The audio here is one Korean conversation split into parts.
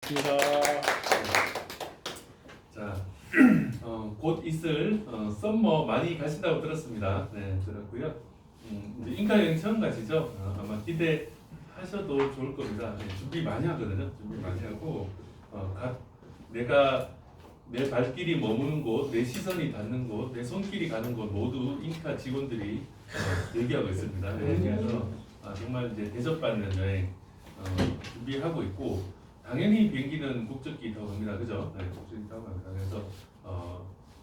반갑습니다. 자, 곧 있을 썸머 많이 가신다고 들었습니다. 네, 들었고요. 이제 인카 여행 처음 가시죠? 아마 기대하셔도 좋을 겁니다. 네, 준비 많이 하거든요. 준비 많이 하고 내가 내 발길이 머무는 곳, 내 시선이 닿는 곳, 내 손길이 가는 곳 모두 인카 직원들이 대기하고 있습니다. 네, 그래서 정말 이제 대접받는 여행 준비하고 있고, 당연히 비행기는 국적기 타고 갑니다. 그죠? 네, 국적기 타고 갑니다. 그래서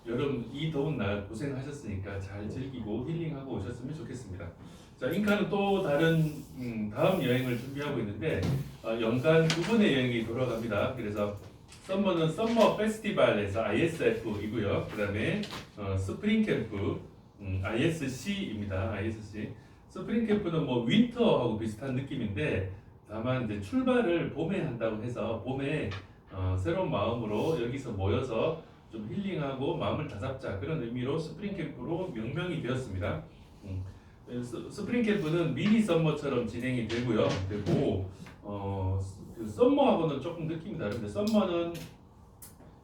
여름 이 더운 날 고생하셨으니까 잘 즐기고 힐링하고 오셨으면 좋겠습니다. 자, 인카는 또 다른 다음 여행을 준비하고 있는데 연간 2번의 여행이 돌아갑니다. 그래서 썸머는 썸머 페스티벌에서 ISF이고요. 그 다음에 스프링 캠프 ISC입니다. ISC. 스프링 캠프는 뭐 윈터하고 비슷한 느낌인데 다만 이제 출발을 봄에 한다고 해서 봄에 새로운 마음으로 여기서 모여서 좀 힐링하고 마음을 다잡자 그런 의미로 스프링 캠프로 명명이 되었습니다. 스프링 캠프는 미니 썸머처럼 진행이 되고요. 되고 그 썸머하고는 조금 느낌이 다른데 썸머는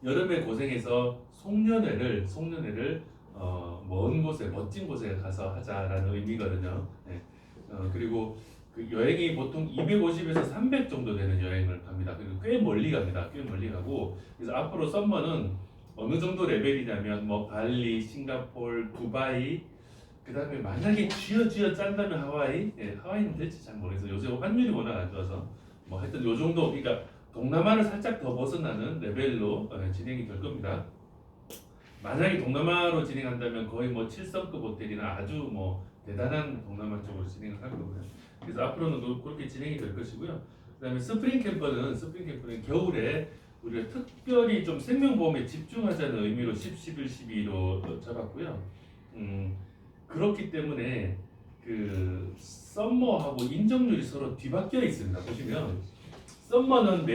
여름에 고생해서 송년회를 먼 곳에 멋진 곳에 가서 하자라는 의미거든요. 네. 그리고 그 여행이 보통 250에서 300 정도 되는 여행을 갑니다. 그리고 꽤 멀리 갑니다. 꽤 멀리 가고 그래서 앞으로 썸머는 어느 정도 레벨이냐면 뭐 발리, 싱가포르, 두바이, 그 다음에 만약에 쥐어 짠다면 하와이, 하와이는 될지 잘 모르겠어요. 요새 환율이 워낙 안 좋아서 뭐 하여튼 요 정도, 그러니까 동남아를 살짝 더 벗어나는 레벨로 진행이 될 겁니다. 만약에 동남아로 진행한다면 거의 뭐 7성급 호텔이나 아주 뭐 대단한 동남아 쪽으로 진행을 할 거고요. 그래서 앞으로는 그렇게 진행이 될 것이고요. 그다음에 스프링 캠프는 겨울에 우리가 특별히 좀 생명보험에 집중하자는 의미로 10, 11, 12로 잡았고요. 그렇기 때문에 그 썸머하고 인정률이 서로 뒤바뀌어 있습니다. 보시면 썸머는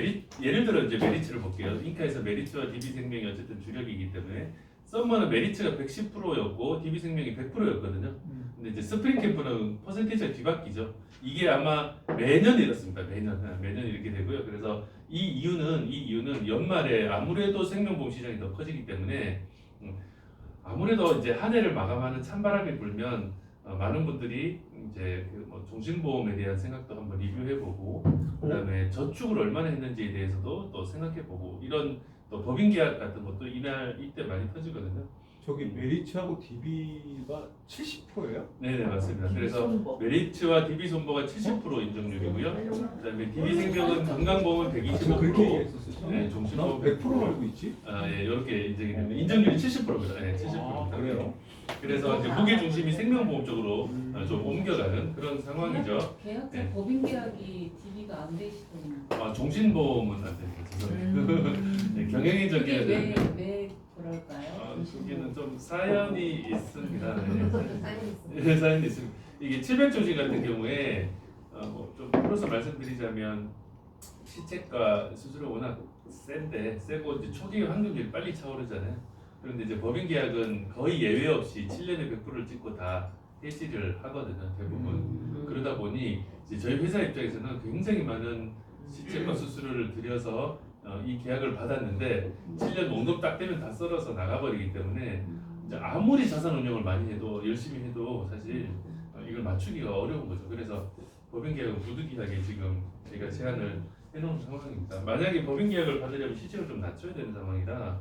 예를 들어 이제 메리츠를 볼게요. 인카에서 메리츠와 DB생명이 어쨌든 주력이기 때문에 썸머는 메리츠가 110%였고 DB생명이 100%였거든요. 근데 이제 스프링 캠프는 퍼센테이지가 뒤바뀌죠. 이게 아마 매년 이렇습니다. 매년 이렇게 되고요. 그래서 이 이유는 연말에 아무래도 생명보험 시장이 더 커지기 때문에 아무래도 이제 한 해를 마감하는 찬바람이 불면 많은 분들이 이제 그뭐 종신보험에 대한 생각도 한번 리뷰해보고 그다음에 저축을 얼마나 했는지에 대해서도 또 생각해보고 이런 또 법인계약 같은 것도 이때 많이 터지거든요. 저기 메리츠하고 DB가 70%예요? 네네 맞습니다. 그래서 메리츠와 DB 손보가 70% 인정률이고요. 그다음에 DB 생명은 건강보험은 125%. 그렇게 얘기했었어요. 네, 난 종신보험 100% 알고 있지. 예, 이렇게 인정이 됩니다. 인정률이 70%입니다. 네, 70%입니다. 그래요? 그래서 이제 무게 중심이 생명보험 쪽으로 좀 옮겨가는 그런 상황이죠. 계약자 네. 법인계약이 DB가 안 되시더니 종신보험은 안 됩니다. 죄송해요. 네, 경영이 그게 적이어야 되는데. 왜 그럴까요? 거기는 좀 사연이 있습니다. 네. 사연이 있어요. 네, 사연이 있습니다. 이게 700조직 같은 경우에 뭐좀 풀어서 말씀드리자면 시책과 수수료 워낙 세고 이제 초기 환급률이 빨리 차오르잖아요. 그런데 이제 법인계약은 거의 예외 없이 7년에 100%를 찍고 다 해지를 하거든요. 대부분. 그러다 보니 이제 저희 회사 입장에서는 굉장히 많은 시책과 수수료를 들여서 이 계약을 받았는데 7년 원금 딱 되면 다 썰어서 나가버리기 때문에 이제 아무리 자산 운용을 많이 해도 열심히 해도 사실 이걸 맞추기가 어려운 거죠. 그래서 법인계약은 부득이하게 지금 제가 제안을 해놓은 상황입니다. 만약에 법인계약을 받으려면 시책을 좀 낮춰야 되는 상황이라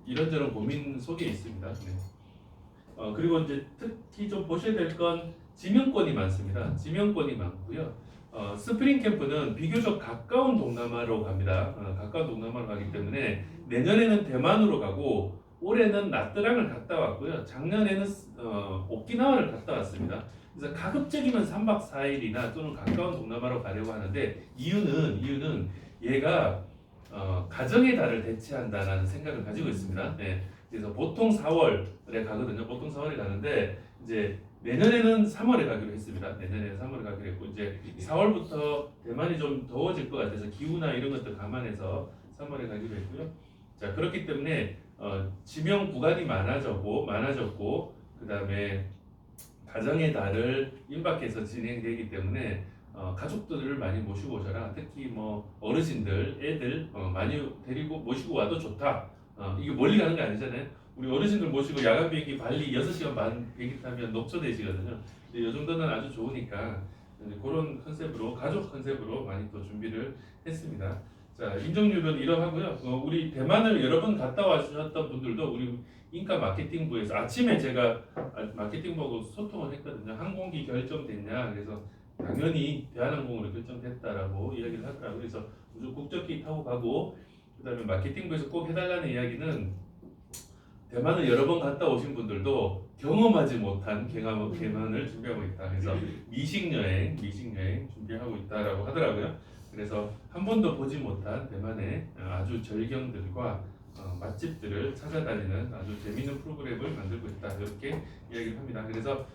이런저런 고민 속에 있습니다. 네. 그리고 이제 특히 좀 보셔야 될 건 지명권이 많습니다. 지명권이 많고요. 스프링 캠프는 비교적 가까운 동남아로 갑니다. 가까운 동남아로 가기 때문에 내년에는 대만으로 가고 올해는 나트랑을 갔다 왔고요. 작년에는 오키나와를 갔다 왔습니다. 그래서 가급적이면 3박 4일이나 또는 가까운 동남아로 가려고 하는데 이유는 얘가 가정의 달을 대체한다라는 생각을 가지고 있습니다. 네. 그래서 보통 4월에 가거든요. 보통 4월에 가는데 이제 내년에는 3월에 가기로 했습니다. 내년에는 3월에 가기로 했고 이제 4월부터 대만이 좀 더워질 것 같아서 기후나 이런 것들 감안해서 3월에 가기로 했고요. 자 그렇기 때문에 지명 구간이 많아졌고 그 다음에 가정의 달을 임박해서 진행되기 때문에 가족들을 많이 모시고 오셔라. 특히 뭐 어르신들, 애들 많이 데리고 모시고 와도 좋다. 이게 멀리 가는 게 아니잖아요. 우리 어르신들 모시고 야간 비행기 발리 6시간 반 비행기 타면 녹초되시거든요. 이 정도는 아주 좋으니까 그런 컨셉으로 가족 컨셉으로 많이 또 준비를 했습니다. 자, 인정률은 이러하고요. 우리 대만을 여러 번 갔다 와주셨던 분들도 우리 인카 마케팅부에서 아침에 제가 마케팅부하고 소통을 했거든요. 항공기 결정됐냐? 그래서 당연히 대한항공으로 결정됐다라고 이야기를 하더라고요. 그래서 우주 국적기 타고 가고 그다음에 마케팅부에서 꼭 해달라는 이야기는 대만을 여러 번 갔다 오신 분들도 경험하지 못한 개만을 준비하고 있다. 그래서 미식 여행 준비하고 있다라고 하더라고요. 그래서 한 번도 보지 못한 대만의 아주 절경들과 맛집들을 찾아다니는 아주 재미있는 프로그램을 만들고 있다. 이렇게 이야기를 합니다. 그래서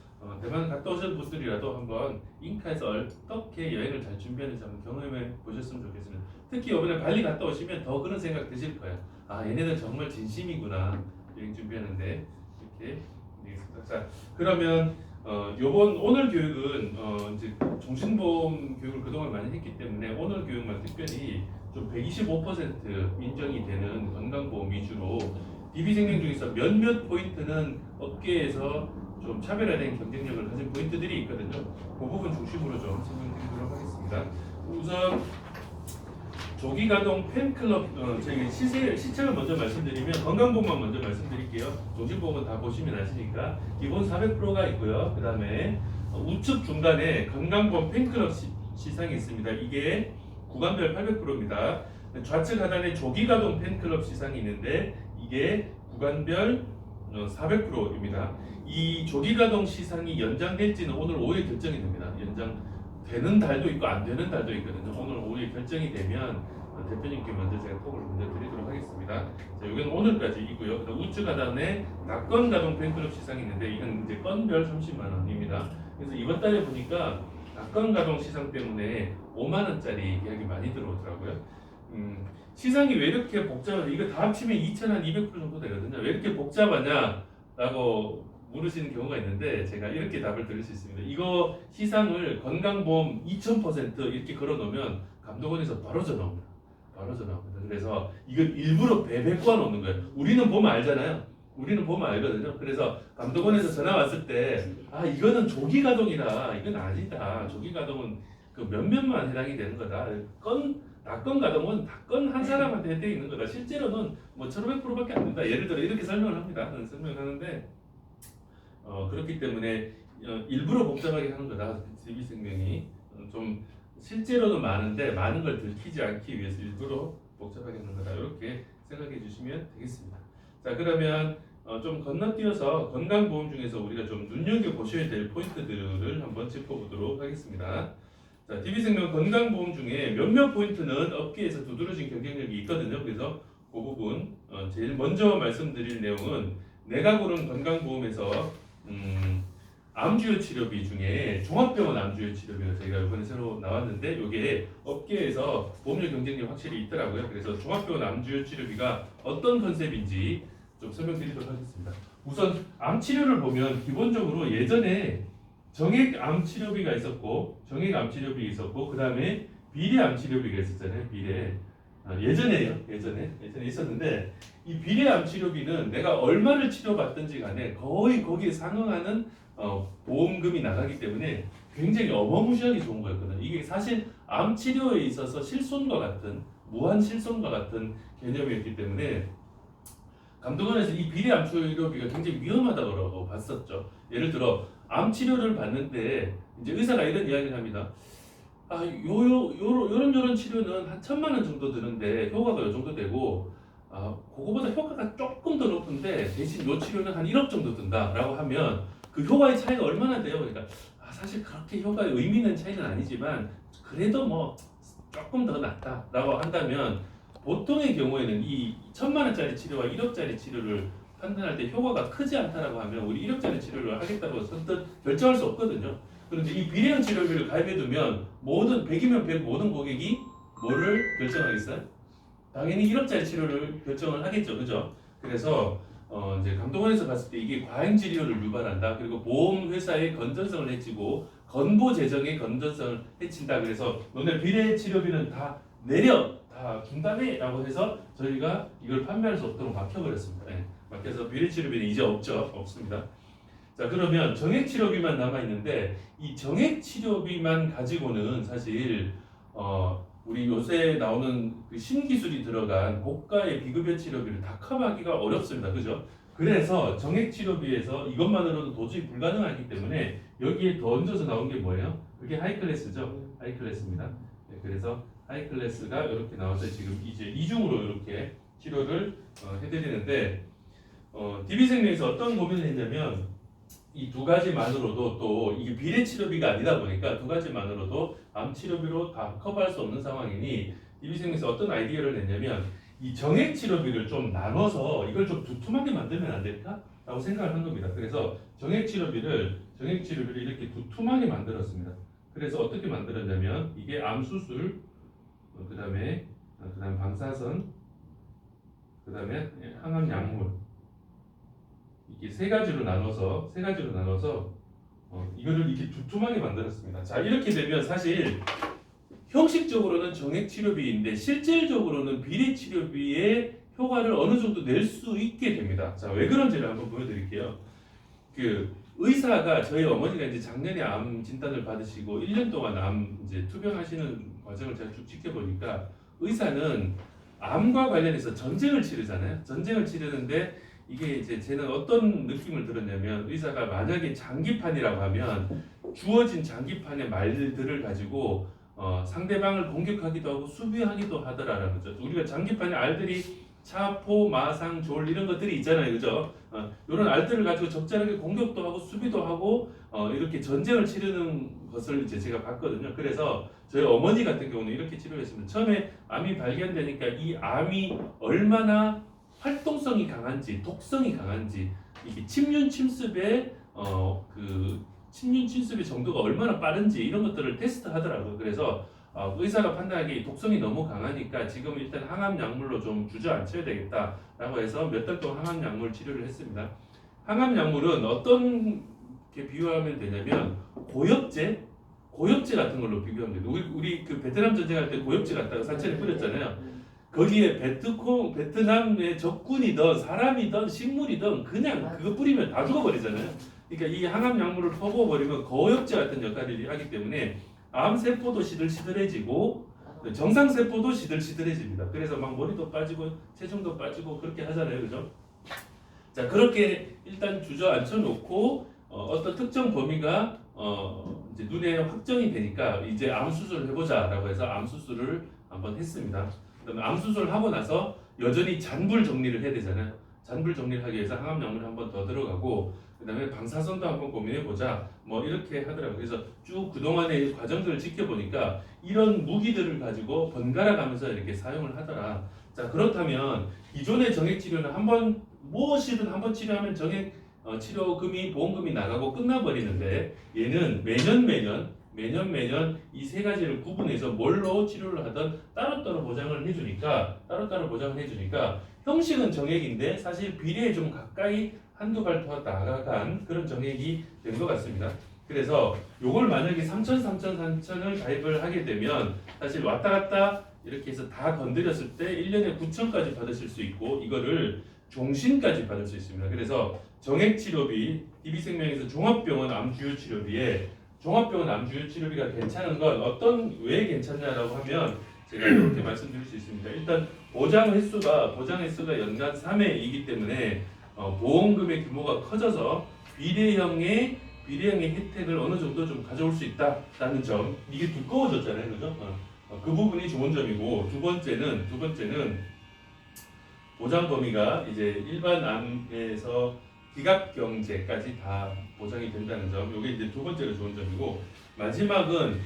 대만 갔다 오신 분들이라도 한번 인카에서 어떻게 여행을 잘 준비하는지 한번 경험해 보셨으면 좋겠습니다. 특히 이번에 발리 갔다 오시면 더 그런 생각 드실 거예요. 아, 얘네들 정말 진심이구나. 여행 준비하는데 이렇게 되겠습니다. 자, 그러면 오늘 교육은 이제 종신보험 교육을 그동안 많이 했기 때문에 오늘 교육만 특별히 좀 125% 인정이 되는 건강보험 위주로 DB생명 중에서 몇몇 포인트는 업계에서 좀 차별화된 경쟁력을 가진 포인트들이 있거든요. 그 부분 중심으로 좀 설명드리도록 하겠습니다. 우선 조기가동 팬클럽 저희 시책을 먼저 말씀드리면 건강보험만 먼저 말씀드릴게요. 종신보험은 다 보시면 아시니까 기본 400%가 있고요. 그 다음에 우측 중간에 건강보험 팬클럽 시상이 있습니다. 이게 구간별 800%입니다. 좌측 하단에 조기가동 팬클럽 시상이 있는데 이게 구간별 400%입니다. 이 조기가동 시상이 연장될지는 오늘 5일 결정이 됩니다. 연장되는 달도 있고 안 되는 달도 있거든요. 오늘 5일 결정이 되면 대표님께 먼저 제가 톡을 먼저 드리도록 하겠습니다. 자, 이건 오늘까지이고요. 그다음 우측 하단에 낙건 가동 팬클럽 시상이 있는데 이건 이제 건별 30만 원입니다. 그래서 이번 달에 보니까 낙건 가동 시상 때문에 5만 원짜리 계약이 많이 들어오더라고요. 시상이 왜 이렇게 복잡하냐? 이거 다 합치면 2,200% 정도 되거든요. 왜 이렇게 복잡하냐라고 물으시는 경우가 있는데 제가 이렇게 답을 드릴 수 있습니다. 이거 시상을 건강보험 2,000% 이렇게 걸어놓으면 감독원에서 바로 전화 옵니다. 그래서 이걸 일부러 배배꿔 놓는 거예요. 우리는 보면 알잖아요. 우리는 보면 알거든요. 그래서 감독원에서 전화 왔을 때 이거는 조기가동이라 이건 아니다. 조기가동은 그 몇몇만 해당이 되는 거다. 낙건 가동은 낙건 한 사람한테 혜택이 있는 거다. 실제로는 뭐 1,500%밖에 안 된다. 예를 들어 이렇게 설명을 합니다. 설명을 하는데 그렇기 때문에 일부러 복잡하게 하는 거다. DB생명이 좀 실제로는 많은데 많은 걸 들키지 않기 위해서 일부러 복잡하게 하는 거다. 이렇게 생각해 주시면 되겠습니다. 자, 그러면 좀 건너뛰어서 건강보험 중에서 우리가 좀 눈여겨보셔야 될 포인트들을 한번 짚어보도록 하겠습니다. 자, DB생명 건강보험 중에 몇몇 포인트는 업계에서 두드러진 경쟁력이 있거든요. 그래서 그 부분 제일 먼저 말씀드릴 내용은 내가 고른 건강보험에서 암주요 치료비 중에 종합병원 암주요 치료비가 저희가 이번에 새로 나왔는데 이게 업계에서 보험료 경쟁력 확실히 있더라고요. 그래서 종합병원 암주요 치료비가 어떤 컨셉인지 좀 설명드리도록 하겠습니다. 우선 암 치료를 보면 기본적으로 예전에 정액 암 치료비가 있었고 그 다음에 비례 암 치료비가 있었잖아요. 예전에 있었는데 이 비례 암 치료비는 내가 얼마를 치료받든지 간에 거의 거기에 상응하는 보험금이 나가기 때문에 굉장히 어마무시하게 좋은 거였거든요. 이게 사실 암 치료에 있어서 무한 실손과 같은 개념이었기 때문에 감독원에서 이 비례 암 치료비가 굉장히 위험하다고 봤었죠. 예를 들어 암 치료를 받는데 이제 의사가 이런 이야기를 합니다. 요런 치료는 한 1,000만 원 정도 드는데 효과가 요 정도 되고 그거보다 효과가 조금 더 높은데 대신 요 치료는 한 1억 정도 든다라고 하면 그 효과의 차이가 얼마나 돼요? 그러니까 사실 그렇게 효과의 의미 있는 차이는 아니지만 그래도 뭐 조금 더 낫다라고 한다면 보통의 경우에는 이 1,000만 원짜리 치료와 1억짜리 치료를 판단할 때 효과가 크지 않다라고 하면 우리 1억짜리 치료를 하겠다고 선뜻 결정할 수 없거든요. 그런데 이 비례형 치료비를 가입해두면 100이면 100 모든 고객이 뭐를 결정하겠어요? 당연히 1억짜리 치료를 결정을 하겠죠, 그죠? 그래서 이제 감독원에서 봤을 때 이게 과잉 치료를 유발한다. 그리고 보험 회사의 건전성을 해치고 건보 재정의 건전성을 해친다. 그래서 너네 비례 치료비는 다 내려, 다 중단해라고 해서 저희가 이걸 판매할 수 없도록 막혀버렸습니다. 네. 막혀서 비례 치료비는 이제 없습니다. 자, 그러면 정액 치료비만 남아 있는데 이 정액 치료비만 가지고는 사실 우리 요새 나오는 그 신기술이 들어간 고가의 비급여 치료비를 다 커버하기가 어렵습니다. 그죠? 그래서 정액 치료비에서 이것만으로도 도저히 불가능하기 때문에 여기에 더 얹어서 나온 게 뭐예요? 그게 하이클래스죠. 하이클래스입니다. 네, 그래서 하이클래스가 이렇게 나와서 지금 이제 이중으로 이렇게 치료를 해드리는데 DB생명에서 어떤 고민을 했냐면 이 두 가지만으로도 또 이게 비례 치료비가 아니다 보니까 두 가지만으로도 암 치료비로 다 커버할 수 없는 상황이니 DB생명에서 어떤 아이디어를 냈냐면 이 정액 치료비를 좀 나눠서 이걸 좀 두툼하게 만들면 안 될까? 라고 생각을 한 겁니다. 그래서 정액 치료비를 이렇게 두툼하게 만들었습니다. 그래서 어떻게 만들었냐면 이게 암 수술, 그다음에 방사선, 그다음에 항암 약물 이렇게 세 가지로 나눠서 이거를 이렇게 두툼하게 만들었습니다. 자, 이렇게 되면 사실 형식적으로는 정액 치료비인데 실질적으로는 비례 치료비의 효과를 어느 정도 낼 수 있게 됩니다. 자, 왜 그런지를 한번 보여드릴게요. 그 의사가 저희 어머니가 이제 작년에 암 진단을 받으시고 1년 동안 암 이제 투병하시는 과정을 제가 쭉 지켜보니까 의사는 암과 관련해서 전쟁을 치르잖아요. 전쟁을 치르는데 이게 이제 쟤는 어떤 느낌을 들었냐면 의사가 만약에 장기판이라고 하면 주어진 장기판의 말들을 가지고 상대방을 공격하기도 하고 수비하기도 하더라라는 거죠. 우리가 장기판의 알들이 차포, 마상, 졸 이런 것들이 있잖아요, 그죠? 이런 알들을 가지고 적절하게 공격도 하고 수비도 하고 이렇게 전쟁을 치르는 것을 이제 제가 봤거든요. 그래서 저희 어머니 같은 경우는 이렇게 치료했습니다. 처음에 암이 발견되니까 이 암이 얼마나 활동성이 강한지, 독성이 강한지, 이게 침륜 침습의 침륜 침습의 정도가 얼마나 빠른지 이런 것들을 테스트하더라고요. 그래서 의사가 판단하기에 독성이 너무 강하니까 지금 일단 항암 약물로 좀 주저앉혀야 되겠다라고 해서 몇 달 동안 항암 약물 치료를 했습니다. 항암 약물은 어떤 게 비유하면 되냐면 고엽제 같은 걸로 비교하면 돼요. 우리 그 베트남 전쟁할 때 고엽제 갖다가 사체를 뿌렸잖아요. 거기에 베트남의 적군이든 사람이든 식물이든 그냥 그거 뿌리면 다 죽어버리잖아요. 그러니까 이 항암 약물을 퍼부어버리면 고엽제 같은 역할을 하기 때문에 암세포도 시들시들해지고 정상세포도 시들시들해집니다. 그래서 막 머리도 빠지고 체중도 빠지고 그렇게 하잖아요. 그죠? 자, 그렇게 일단 주저앉혀 놓고 어떤 특정 범위가 이제 눈에 확정이 되니까 이제 암 수술을 해보자라고 해서 암 수술을 한번 했습니다. 그다음에 암 수술을 하고 나서 여전히 잔불 정리를 해야 되잖아요. 잔불 정리를 하기 위해서 항암 약물이 한 번 더 들어가고 그다음에 방사선도 한번 고민해 보자. 뭐 이렇게 하더라고요. 그래서 쭉 그동안의 과정들을 지켜보니까 이런 무기들을 가지고 번갈아 가면서 이렇게 사용을 하더라. 자, 그렇다면 기존의 정액 치료는 한번 무엇이든 한번 치료하면 정액 치료금이 보험금이 나가고 끝나버리는데 얘는 매년 이 세 가지를 구분해서 뭘로 치료를 하든 따로따로 보장을 해주니까 형식은 정액인데 사실 비례에 좀 가까이 한두 발 더 나아간 그런 정액이 된 것 같습니다. 그래서 요걸 만약에 3,000을 가입을 하게 되면 사실 왔다 갔다 이렇게 해서 다 건드렸을 때 1년에 9,000까지 받으실 수 있고 이거를 종신까지 받을 수 있습니다. 그래서 정액치료비, DB생명에서 종합병원 암주요치료비에 종합병원 암주요치료비가 괜찮은 건 왜 괜찮냐라고 하면 제가 이렇게 말씀드릴 수 있습니다. 일단 보장 횟수가 연간 3회이기 때문에 보험금의 규모가 커져서 비례형의 혜택을 어느 정도 좀 가져올 수 있다라는 점. 이게 두꺼워졌잖아요, 그죠? 그 부분이 좋은 점이고 두 번째는 보장 범위가 이제 일반 암에서 기갑경제까지 다 보장이 된다는 점. 이게 이제 두 번째로 좋은 점이고 마지막은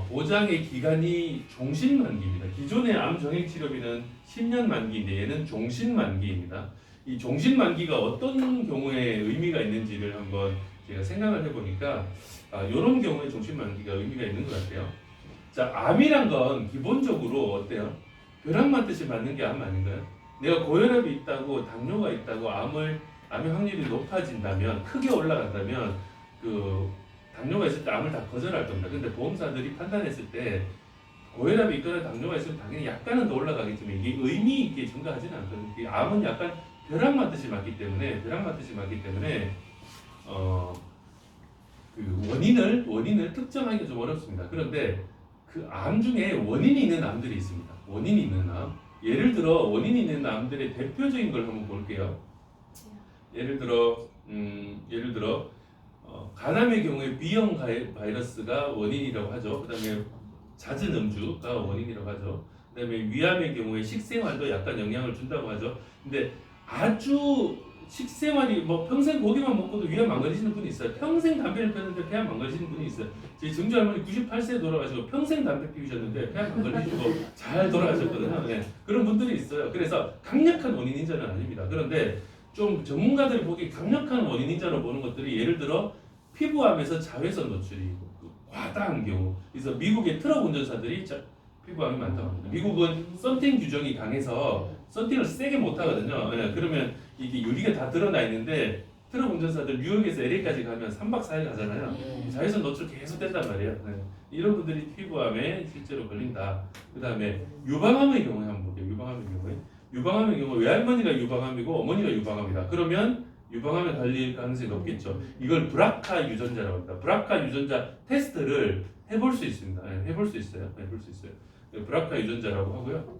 보장의 기간이 종신만기입니다. 기존의 암 정액 치료비는 10년 만기인데 얘는 종신만기입니다. 이 종신만기가 어떤 경우에 의미가 있는지를 한번 제가 생각을 해보니까 이런 경우에 종신만기가 의미가 있는 것 같아요. 자, 암이란 건 기본적으로 어때요? 벼락만 뜻이 맞는 게 암 아닌가요? 내가 고혈압이 있다고 당뇨가 있다고 암의 확률이 높아진다면 크게 올라간다면 그 당뇨가 있을 때 암을 다 거절할 겁니다. 근데 보험사들이 판단했을 때 고혈압이 있거나 당뇨가 있으면 당연히 약간은 더 올라가겠지만 이게 의미 있게 증가하지는 않거든요. 이 암은 약간 벼락 맞듯이 맞기 때문에 그 원인을 특정하기가 좀 어렵습니다. 그런데 그 암 중에 원인이 있는 암들이 있습니다. 원인이 있는 암. 예를 들어 원인이 있는 암들의 대표적인 걸 한번 볼게요. 예를 들어 간암의 경우에 B형 바이러스가 원인이라고 하죠. 그다음에 잦은 음주가 원인이라고 하죠. 그다음에 위암의 경우에 식생활도 약간 영향을 준다고 하죠. 근데 아주 식생활이 뭐 평생 고기만 먹고도 위암 안 걸리시는 분이 있어요. 평생 담배를 피웠는데 폐암 안 걸리시는 분이 있어요. 제 증조 할머니 98세에 돌아가시고 평생 담배 피우셨는데 폐암 안 걸리시고 잘 돌아가셨거든요. 네. 그런 분들이 있어요. 그래서 강력한 원인 인자는 아닙니다. 그런데 좀 전문가들이 보기 강력한 원인 인자로 보는 것들이 예를 들어 피부암에서 자외선 노출이 과다한 경우. 그래서 미국의 트럭 운전사들이 피부암이 많다고 합니다. 미국은 썬팅 규정이 강해서 썬팅을 세게 못 하거든요. 네, 그러면 이게 유리가 다 드러나 있는데 트럭 운전사들 뉴욕에서 LA까지 가면 3박 4일 가잖아요. 자외선 노출 계속 된단 말이에요. 네. 이런 분들이 피부암에 실제로 걸린다. 그 다음에 유방암의 경우에 한번 볼게요. 유방암의 경우 외할머니가 유방암이고 어머니가 유방암이다. 그러면 유방암에 걸릴 가능성이 높겠죠. 이걸 브라카 유전자라고 합니다. 브라카 유전자 테스트를 해볼 수 있습니다. 네, 해볼 수 있어요. 브라카 유전자라고 하고요.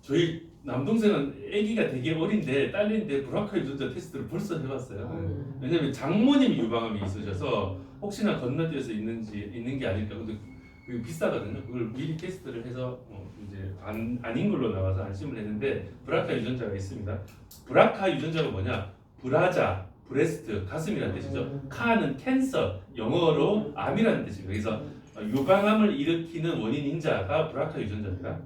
저희 남동생은 아기가 되게 어린데 딸인데 브라카 유전자 테스트를 벌써 해봤어요. 왜냐면 장모님이 유방암이 있으셔서 혹시나 건너뛰어서 있는 게 아닐까. 근데 그게 비싸거든요. 그걸 미리 테스트를 해서 이제 아닌 걸로 나와서 안심을 했는데 브라카 유전자가 있습니다. 브라카 유전자가 뭐냐? 브라자, 브레스트, 가슴이라는 뜻이죠. 카는 캔서, 영어로 암이라는 뜻입니다. 그래서 유방암을 일으키는 원인 인자가 브라카 유전자입니다.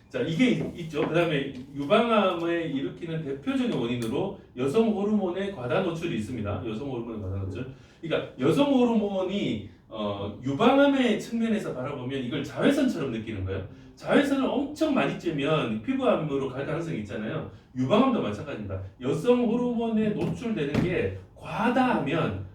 자, 이게 있죠. 그다음에 유방암을 일으키는 대표적인 원인으로 여성 호르몬의 과다 노출이 있습니다. 여성 호르몬의 과다 노출. 그러니까 여성 호르몬이 유방암의 측면에서 바라보면 이걸 자외선처럼 느끼는 거예요. 자외선을 엄청 많이 쬐면 피부암으로 갈 가능성이 있잖아요. 유방암도 마찬가지입니다. 여성 호르몬에 노출되는 게 과다하면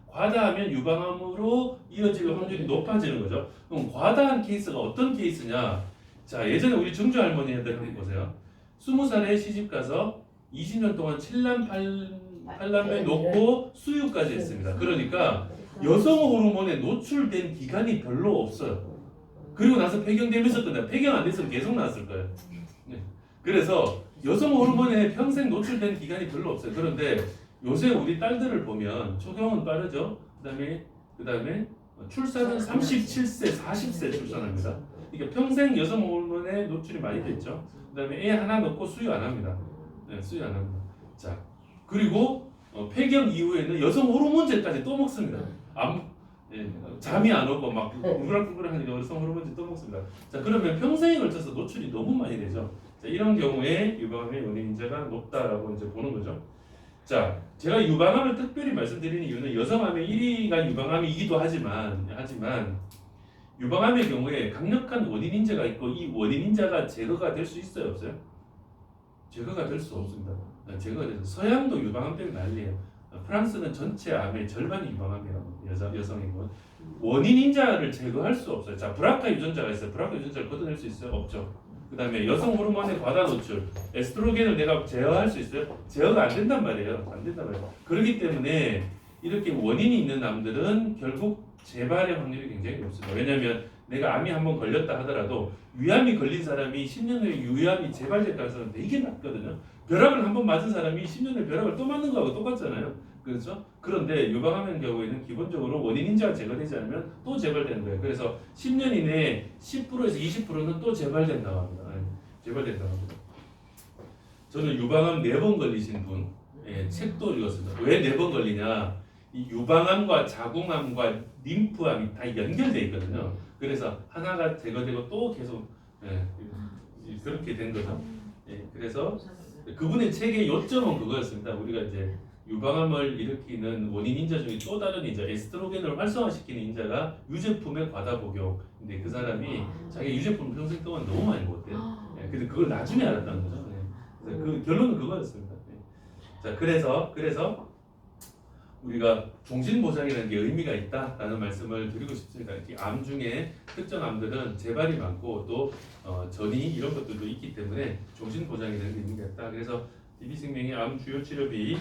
유방암으로 이어질 확률이 높아지는 거죠. 그럼 과다한 케이스가 어떤 케이스냐? 자, 예전에 우리 증조 할머니들 한번 보세요. 20살에 시집 가서 20년 동안 7남 8남매 놓고 수유까지 했습니다. 그러니까 여성 호르몬에 노출된 기간이 별로 없어요. 그리고 나서 폐경되면서 끝나. 폐경 안 됐으면 계속 나왔을 거예요. 네. 그래서 여성 호르몬에 평생 노출된 기간이 별로 없어요. 그런데 요새 우리 딸들을 보면 초경은 빠르죠. 그다음에 출산은 37세, 40세 출산합니다. 그러니까 평생 여성 호르몬에 노출이 많이 됐죠. 그다음에 애 하나 넣고 수유 안 합니다. 네, 수유 안 합니다. 자, 그리고 폐경 이후에는 여성 호르몬제까지 또 먹습니다. 잠이 안 오고 막 꿀꿀하니까 여성 호르몬제 또 먹습니다. 자, 그러면 평생에 걸쳐서 노출이 너무 많이 되죠. 자, 이런 경우에 유방암의 원인 인자가 높다라고 이제 보는 거죠. 자, 제가 유방암을 특별히 말씀드리는 이유는 여성암의 1위가 유방암이기도 하지만 유방암의 경우에 강력한 원인 인자가 있고 이 원인 인자가 제거가 될 수 있어요, 없어요? 제거가 될 수 없습니다. 제거가 돼서 서양도 유방암 때문에 난리예요. 프랑스는 전체 암의 절반이 유방암이라고 여성이고 원인 인자를 제거할 수 없어요. 자, 브라카 유전자가 있어요. 브라카 유전자를 걷어낼 수 있어요? 없죠. 그다음에 여성 호르몬의 과다 노출, 에스트로겐을 내가 제어할 수 있어요? 제어가 안 된단 말이에요. 그렇기 때문에 이렇게 원인이 있는 암들은 결국 재발의 확률이 굉장히 높습니다. 왜냐하면 내가 암이 한번 걸렸다 하더라도 위암이 걸린 사람이 10년 후에 위암이 재발될 가능성은 되게 낮거든요. 벼락을 한번 맞은 사람이 10년 후에 벼락을 또 맞는 거하고 똑같잖아요. 그렇죠? 그런데 유방암의 경우에는 기본적으로 원인 인자가 제거되지 않으면 또 재발되는 거예요. 그래서 10년 이내에 10%에서 20%는 또 재발된다고 합니다. 재발된다고 합니다. 저는 유방암 4번 걸리신 분 책도 읽었습니다. 왜 4번 걸리냐? 이 유방암과 자궁암과 림프암이 다 연결되어 있거든요. 그래서 하나가 제거되고 또 계속 그렇게 된 거죠. 그래서 그분의 책의 요점은 그거였습니다. 우리가 이제 유방암을 일으키는 원인 인자 중에 또 다른 인자, 에스트로겐을 활성화시키는 인자가 유제품의 과다 복용. 근데 그 사람이 자기 유제품 평생 동안 너무 많이 먹었대요. 근데 그걸 나중에 알았다는 거죠. 그래서 그 결론은 그거였습니다. 자, 그래서 우리가 종신 보장이라는 게 의미가 있다라는 말씀을 드리고 싶습니다. 이 암 중에 특정 암들은 재발이 많고 또 전이 이런 것들도 있기 때문에 종신 보장이라는 게 의미가 있다. 그래서 DB생명의 암 주요 치료비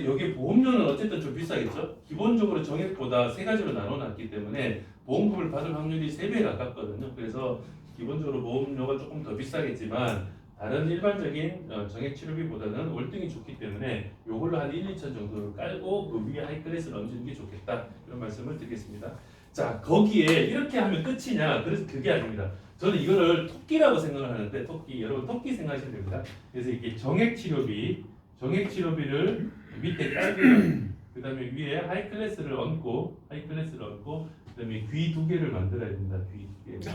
여기 보험료는 어쨌든 좀 비싸겠죠. 기본적으로 정액보다 세 가지로 나눠놨기 때문에 보험금을 받을 확률이 3배 가깝거든요. 그래서 기본적으로 보험료가 조금 더 비싸겠지만 다른 일반적인 정액 치료비보다는 월등히 좋기 때문에 요걸로 한 1, 2천 정도를 깔고 그 위에 하이클래스를 얹는 게 좋겠다 이런 말씀을 드리겠습니다. 자 거기에 이렇게 하면 끝이냐? 그래서 그게 아닙니다. 저는 이거를 토끼라고 생각을 하는데 토끼 여러분 토끼 생각하시면 됩니다. 그래서 이게 정액 치료비를 밑에 깔고요. 그 다음에 위에 하이클래스를 얹고 그 다음에 귀 2개를 만들어야 됩니다. 귀 2개.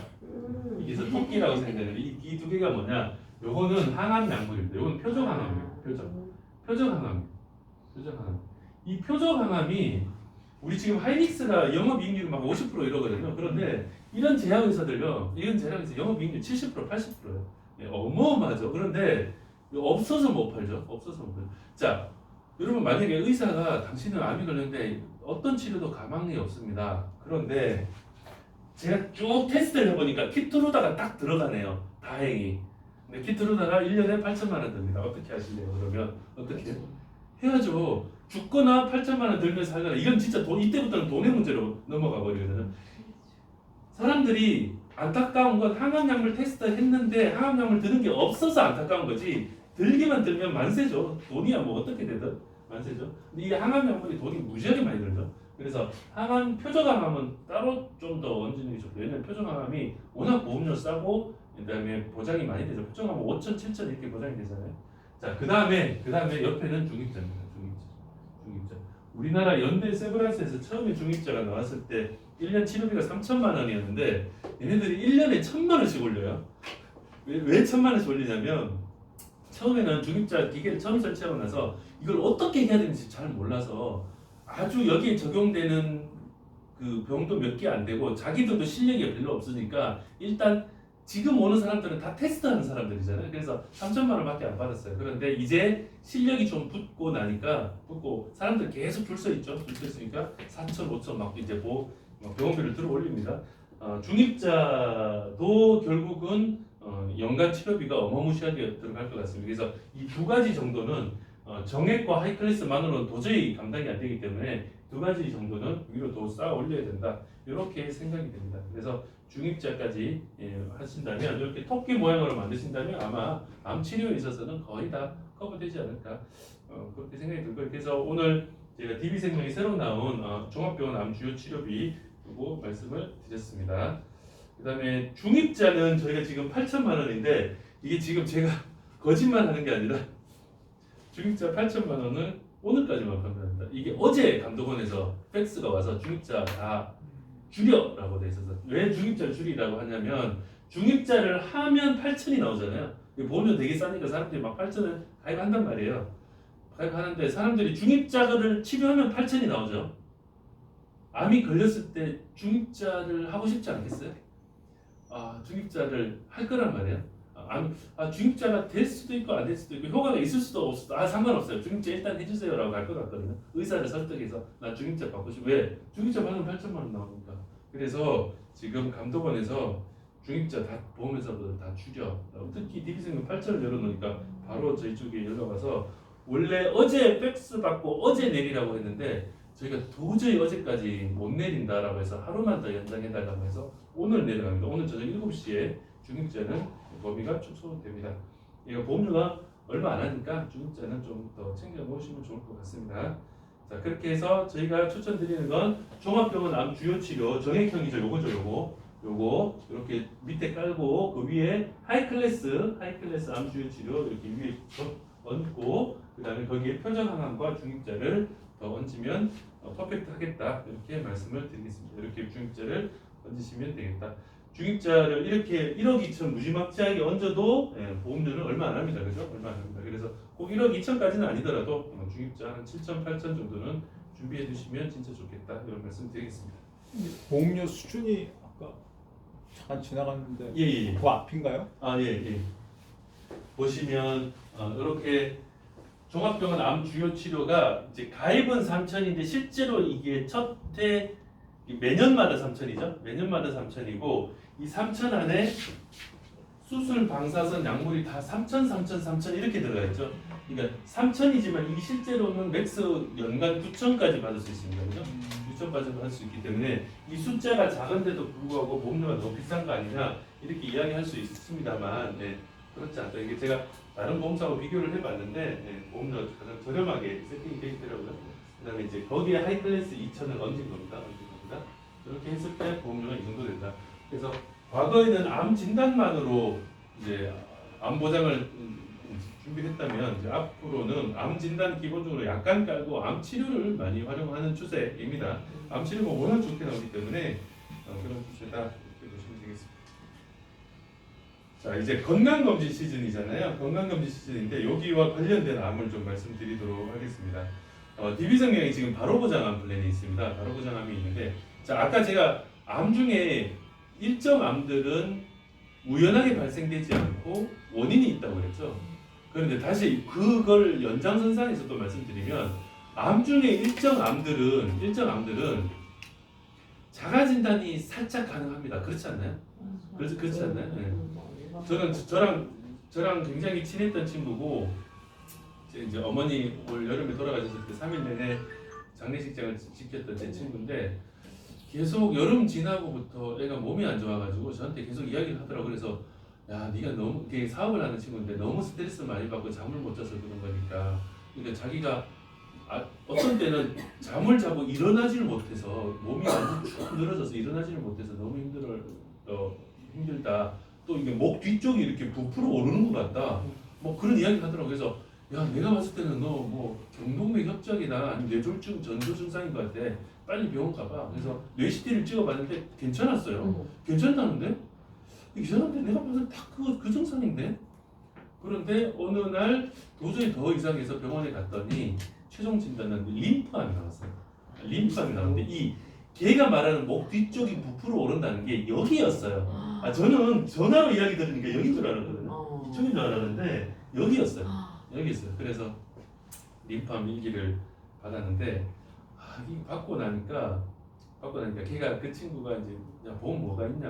이게서 토끼라고 생각하는데 이 귀 2개가 뭐냐? 요거는 항암 약물입니다. 요건 표적 항암이에요. 표적 항암. 이 표적 항암이 우리 지금 하이닉스가 영업이익률이 막 50% 이러거든요. 그런데 이런 제약회사들요. 영업이익률 70% 80%예요. 네, 어마어마하죠. 그런데 없어서 못 팔죠. 자, 여러분 만약에 의사가 당신은 암이 걸렸는데 어떤 치료도 가망이 없습니다. 그런데 제가 쭉 테스트를 해보니까 키트루다가 딱 들어가네요. 다행히. 근데 키트루다가 1년에 8천만 원 듭니다. 어떻게 하실래요? 그러면 어떻게 해야죠? 죽거나 8천만 원 들면서 하거나 이건 진짜 이때부터는 돈의 문제로 넘어가 버리거든요. 사람들이 안타까운 건 항암약물 테스트 했는데 항암약물 드는 게 없어서 안타까운 거지 들기만 들면 만세죠. 돈이야 뭐 어떻게 되든 만세죠. 근데 이 항암약물이 돈이 무지하게 많이 들죠. 그래서 표적항암은 따로 좀 더 얹는 게 좋고 왜냐면 표적항암이 워낙 보험료 싸고 그다음에 보장이 많이 되죠. 표적항암은 5천, 7천 이렇게 보장이 되잖아요. 자, 그다음에 옆에는 중입자입니다. 중입자. 우리나라 연대 세브란스에서 처음에 중입자가 나왔을 때 1년 치료비가 3천만 원이었는데 얘네들이 1년에 1,000만 원씩 올려요. 왜 1,000만 원씩 올리냐면 처음에는 중입자 기계를 처음 설치하고 나서 이걸 어떻게 해야 되는지 잘 몰라서 아주 여기에 적용되는 그 병도 몇 개 안 되고 자기들도 실력이 별로 없으니까 일단 지금 오는 사람들은 다 테스트하는 사람들이잖아요. 그래서 3천만 원밖에 안 받았어요. 그런데 이제 실력이 좀 붙고 사람들 계속 줄 서 있으니까 4천, 5천 막 이제 병원비를 들어 올립니다. 중입자도 결국은 연간 치료비가 어마무시하게 들어갈 것 같습니다. 그래서 이 두 가지 정도는 정액과 하이클래스만으로는 도저히 감당이 안 되기 때문에 두 가지 정도는 위로 더 쌓아 올려야 된다. 이렇게 생각이 됩니다. 그래서 중입자까지 하신다면 이렇게 토끼 모양으로 만드신다면 아마 암 치료에 있어서는 거의 다 커버되지 않을까 그렇게 생각이 들고요. 그래서 오늘 제가 DB생명이 새로 나온 종합병원 암 주요 치료비 그리고 말씀을 드렸습니다. 그 다음에 중입자는 저희가 지금 8천만 원인데 이게 지금 제가 거짓말하는 게 아니라 중입자 8천만 원을 오늘까지만 판매합니다. 이게 어제 감독원에서 팩스가 와서 중입자 다 줄여라고 돼 있어서 왜 중입자를 줄이라고 하냐면 중입자를 하면 8천이 나오잖아요. 보험료 되게 싸니까 사람들이 막 8천을 가입한단 말이에요. 가입하는데 사람들이 중입자를 치료하면 8천이 나오죠. 암이 걸렸을 때 중입자를 하고 싶지 않겠어요? 중입자를 할 거란 말이에요. 중입자가 될 수도 있고 안 될 수도 있고 효과가 있을 수도 없을 수도 상관없어요. 중입자 일단 해주세요라고 할 것 같거든요. 의사를 설득해서 나 중입자 받고 싶어. 왜? 중입자 받으면 8천만 원 나오니까. 그래서 지금 감독원에서 중입자 다 보험회사보다 다 줄여. 특히 DB생명 8천을 열어놓으니까 바로 저희 쪽에 연락 와서 원래 어제 팩스 받고 어제 내리라고 했는데 저희가 도저히 어제까지 못 내린다라고 해서 하루만 더 연장해달라고 해서 오늘 내려갑니다. 오늘 저녁 7시에 중입자는 범위가 축소됩니다. 이거 보험료가 얼마 안 하니까 중입자는 좀 더 챙겨 놓으시면 좋을 것 같습니다. 자, 그렇게 해서 저희가 추천드리는 건 종합병원 암 주요 치료 정액형이죠. 요거 이렇게 밑에 깔고 그 위에 하이클래스 암 주요 치료 이렇게 위에 얹고 그다음에 거기에 표적항암과 중입자를 더 얹으면 퍼펙트 하겠다 이렇게 말씀을 드리겠습니다. 이렇게 중입자를 얹으시면 되겠다. 중입자를 이렇게 1억 2천 무지막지하게 얹어도 보험료는 얼마 안 합니다. 그죠? 얼마 안 합니다. 그래서 꼭 1억 2천까지는 아니더라도 중입자 한 7천, 8천 정도는 준비해 주시면 진짜 좋겠다. 이런 말씀 드리겠습니다. 보험료 수준이 아까 잠깐 지나갔는데 예. 그 앞인가요? 예. 보시면 이렇게 종합병원 암 주요 치료가 이제 가입은 3천인데 실제로 이게 첫해 매년마다 3천이죠. 매년마다 3천이고 이 3천 안에 수술, 방사선, 약물이 다 3천, 3천, 3천 이렇게 들어가 있죠. 그러니까 3천이지만 이게 실제로는 맥스 연간 9천까지 받을 수 있습니다. 그죠? 9천까지 받을 수 있기 때문에 이 숫자가 작은데도 불구하고 보험료가 너무 비싼 거 아니냐 이렇게 이야기할 수 있습니다만 네, 그렇지 않다. 이게 제가 다른 보험사하고 비교를 해봤는데 네, 보험료가 가장 저렴하게 세팅이 되어 있더라고요. 그다음에 이제 거기에 하이클래스 2천을 얹은 겁니다. 그렇게 했을 때 보험료가 이 정도 된다. 그래서 과거에는 암 진단만으로 이제 암 보장을 준비했다면 이제 앞으로는 암 진단 기본적으로 약간 깔고 암 치료를 많이 활용하는 추세입니다. 암 치료가 워낙 좋게 나오기 때문에 그런 추세다 이렇게 보시면 되겠습니다. 자 이제 건강검진 시즌이잖아요. 건강검진 시즌인데 여기와 관련된 암을 좀 말씀드리도록 하겠습니다. DB생명이 지금 바로보장암 플랜이 있습니다. 바로보장암이 있는데 자 아까 제가 암 중에 일정 암들은 우연하게 발생되지 않고 원인이 있다고 그랬죠. 그런데 다시 그걸 연장선상에서 또 말씀드리면 암 중에 일정 암들은 자가 진단이 살짝 가능합니다. 그렇지 않나요? 그렇지 않나요? 네. 저랑 굉장히 친했던 친구고 이제 어머니 올 여름에 돌아가셨을 때 3일 내내 장례식장을 지켰던 제 친구인데 계속 여름 지나고부터 애가 몸이 안 좋아가지고 저한테 계속 이야기를 하더라고. 그래서 야 네가 너무 이게 사업을 하는 친구인데 너무 스트레스 많이 받고 잠을 못 자서 그런 거니까 그러니까 자기가 어떤 때는 잠을 자고 일어나지를 못해서 몸이 완전 쭉 늘어져서 일어나지를 못해서 너무 힘들다. 또 이게 목 뒤쪽이 이렇게 부풀어 오르는 것 같다. 뭐 그런 이야기를 하더라고. 그래서 야 내가 봤을 때는 너 뭐 경동맥 협작이나 아니면 뇌졸중 전조 증상인 것 같아. 빨리 병원 가봐. 그래서 뇌CT를 찍어봤는데 괜찮았어요. 괜찮다는데? 이상한데 내가 봐서 딱 그 증상인데? 그런데 어느 날 도저히 더 이상해서 병원에 갔더니 최종 진단은 림프암이 나왔어요. 림프암이 나왔는데 이 걔가 말하는 목 뒤쪽이 부풀어 오른다는 게 여기였어요. 저는 전화로 이야기 들으니까 여긴 줄 알았거든요. 이쪽인 줄 알았는데 여기였어요. 여기였어요. 그래서 림프암 일기를 받았는데 이 받고 나니까 걔가 그 친구가 이제 야 보험 뭐가 있냐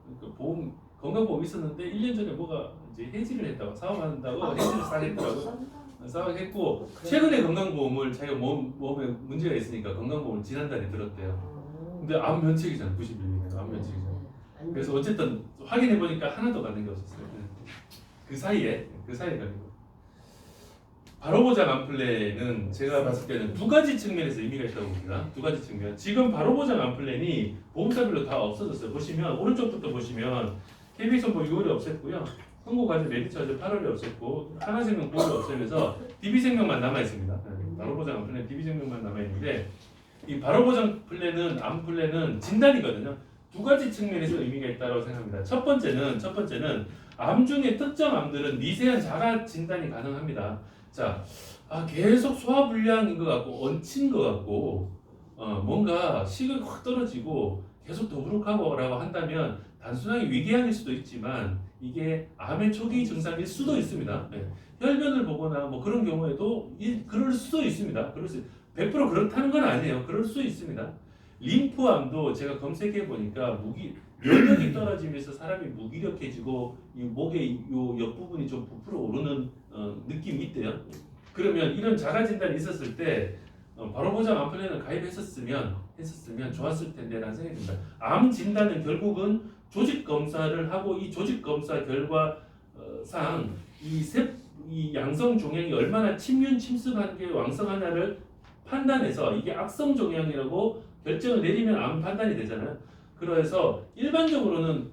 그러니까 보험 건강보험 있었는데 1년 전에 뭐가 이제 해지를 했다고 사업한다고 해지를 싹 했더라고. 싸우겠고 최근에 건강보험을 자기가 몸에 문제가 있으니까 건강보험을 지난달에 들었대요. 근데 암 면책이잖아. 91년에 암 면책이잖아. 그래서 어쨌든 확인해 보니까 하나도 받는 게 없었어요. 그 사이에 걸린 거. 바로보장 암플랜은 제가 봤을 때는 두 가지 측면에서 의미가 있다고 봅니다. 두 가지 측면. 지금 바로보장 암플랜이 보험사별로 다 없어졌어요. 보시면 오른쪽부터 보시면 KB손보 6월에 없앴고요. 흥국화재 메디처즈 8월에 없앴고 하나생명 9월에 없애면서 DB생명만 남아 있습니다. 바로보장 암플랜 DB생명만 남아 있는데 이 바로보장 플랜은 암플랜은 진단이거든요. 두 가지 측면에서 의미가 있다고 생각합니다. 첫 번째는 암 중에 특정 암들은 미세한 자가 진단이 가능합니다. 자, 계속 소화불량인 것 같고 얹힌 것 같고 뭔가 식욕이 확 떨어지고 계속 더부룩하고라고 한다면 단순하게 위궤양일 수도 있지만 이게 암의 초기 증상일 수도 있습니다. 네. 혈변을 보거나 뭐 그런 경우에도 그럴 수도 있습니다. 100% 그렇다는 건 아니에요. 그럴 수 있습니다. 림프암도 제가 검색해 보니까 면역이 떨어지면서 사람이 무기력해지고 이 목의 요 옆부분이 좀 부풀어 오르는 느낌이 있대요. 그러면 이런 자가 진단이 있었을 때 바로보장 암플랜을 가입했었으면 좋았을 텐데라는 생각이 듭니다. 암 진단은 결국은 조직 검사를 하고 이 조직 검사 결과상 이 양성 종양이 얼마나 침습한 게 왕성하냐를 판단해서 이게 악성 종양이라고 결정을 내리면 암 판단이 되잖아요. 그래서 일반적으로는